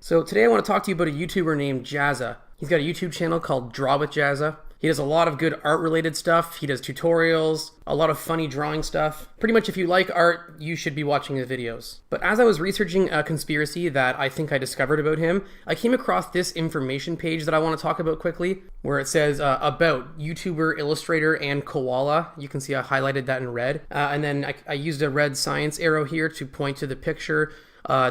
So today I want to talk to you about a YouTuber named Jazza. He's got a YouTube channel called Draw with Jazza. He does a lot of good art-related stuff. He does tutorials, a lot of funny drawing stuff. Pretty much if you like art, you should be watching his videos. But as I was researching a conspiracy that I think I discovered about him, I came across this information page that I want to talk about quickly, where it says about YouTuber, illustrator, and koala. You can see I highlighted that in red. And then I used a red science arrow here to point to the picture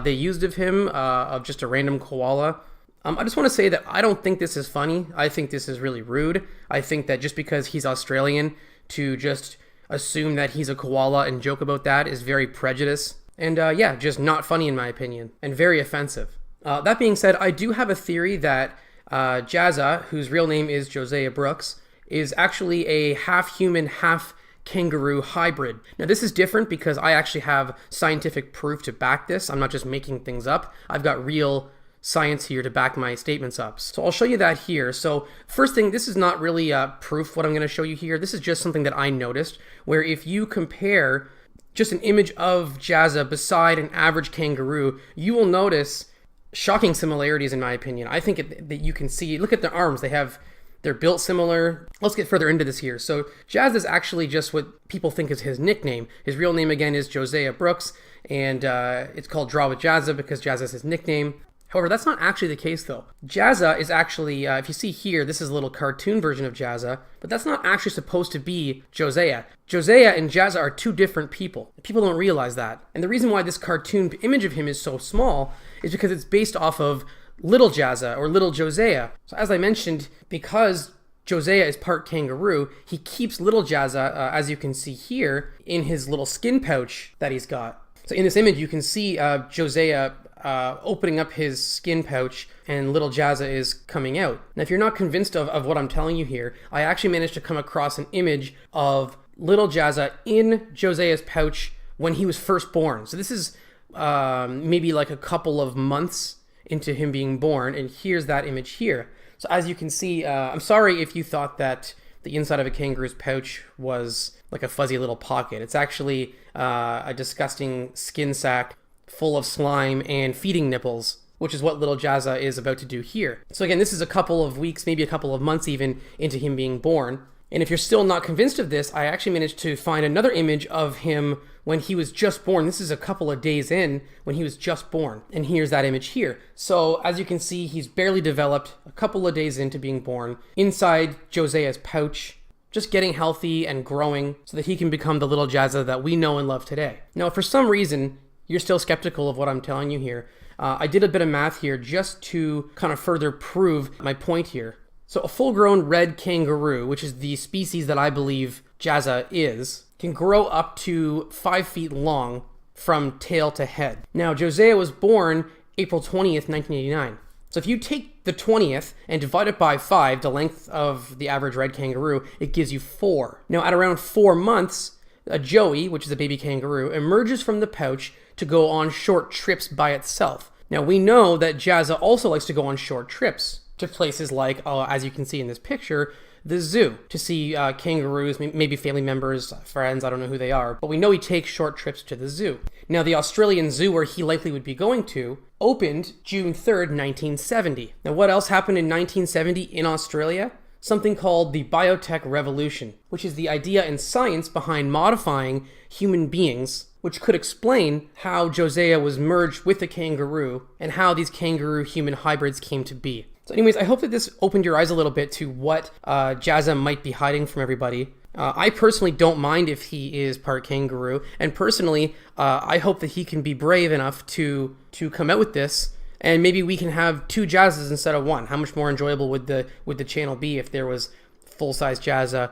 they used of him, of just a random koala. I just want to say that I don't think this is funny. I think this is really rude. I think that just because he's Australian, to just assume that he's a koala and joke about that is very prejudiced. And yeah, just not funny in my opinion, and very offensive. That being said, I do have a theory that Jazza, whose real name is Josiah Brooks, is actually a half-human, half-kangaroo hybrid. Now this is different because I actually have scientific proof to back this. I'm not just making things up. I've got real science here to back my statements up. So I'll show you that here. So first thing, this is not really proof what I'm going to show you here. This is just something that I noticed, where if you compare just an image of Jazza beside an average kangaroo, you will notice shocking similarities in my opinion. I think that you can see, look at the arms, they're built similar. Let's get further into this here. So Jazza is actually just what people think is his nickname. His real name again is Josiah Brooks, and it's called Draw with Jazza because Jazza is his nickname. However, that's not actually the case though. Jazza is actually, if you see here, this is a little cartoon version of Jazza, but that's not actually supposed to be Josiah. Josiah and Jazza are two different people. People don't realize that. And the reason why this cartoon image of him is so small is because it's based off of little Jazza or little Josiah. So as I mentioned, because Josiah is part kangaroo, he keeps little Jazza, as you can see here, in his little skin pouch that he's got. So in this image, you can see Josiah opening up his skin pouch and little Jazza is coming out. Now, if you're not convinced of what I'm telling you here, I actually managed to come across an image of little Jazza in Josiah's pouch when he was first born. So this is maybe like a couple of months into him being born, and here's that image here. So as you can see, I'm sorry if you thought that the inside of a kangaroo's pouch was like a fuzzy little pocket. It's actually a disgusting skin sack full of slime and feeding nipples, which is what little Jazza is about to do here. So again, this is a couple of weeks, maybe a couple of months even, into him being born. And if you're still not convinced of this, I actually managed to find another image of him when he was just born. This is a couple of days in when he was just born. And here's that image here. So as you can see, he's barely developed, a couple of days into being born, inside Josiah's pouch, just getting healthy and growing so that he can become the little Jazza that we know and love today. Now, for some reason, you're still skeptical of what I'm telling you here. I did a bit of math here just to kind of further prove my point here. So a full-grown red kangaroo, which is the species that I believe Jazza is, can grow up to 5 feet long from tail to head. Now, Josiah was born April 20th, 1989. So if you take the 20th and divide it by 5, the length of the average red kangaroo, it gives you 4. Now, at around 4 months, a joey, which is a baby kangaroo, emerges from the pouch to go on short trips by itself. Now, we know that Jazza also likes to go on short trips to places like, as you can see in this picture, the zoo, to see kangaroos, maybe family members, friends, I don't know who they are, but we know he takes short trips to the zoo. Now, the Australian zoo where he likely would be going to opened June 3rd, 1970. Now, what else happened in 1970 in Australia? Something called the biotech revolution, which is the idea and science behind modifying human beings, which could explain how Josiah was merged with a kangaroo and how these kangaroo-human hybrids came to be. So anyways, I hope that this opened your eyes a little bit to what Jazza might be hiding from everybody. I personally don't mind if he is part kangaroo, and personally, I hope that he can be brave enough to come out with this, and maybe we can have 2 Jazzas instead of 1. How much more enjoyable would the channel be if there was full-size Jazza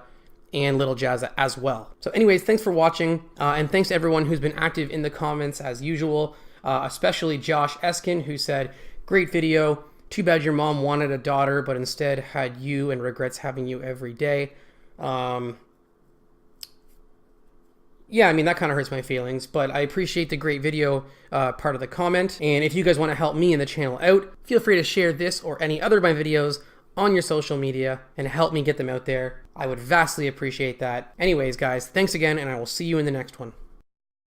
and little Jazza as well? So anyways, thanks for watching, and thanks to everyone who's been active in the comments as usual, especially Josh Eskin, who said, "Great video. Too bad your mom wanted a daughter, but instead had you and regrets having you every day." Yeah, I mean, that kind of hurts my feelings, but I appreciate the great video part of the comment. And if you guys want to help me and the channel out, feel free to share this or any other of my videos on your social media and help me get them out there. I would vastly appreciate that. Anyways, guys, thanks again, and I will see you in the next one.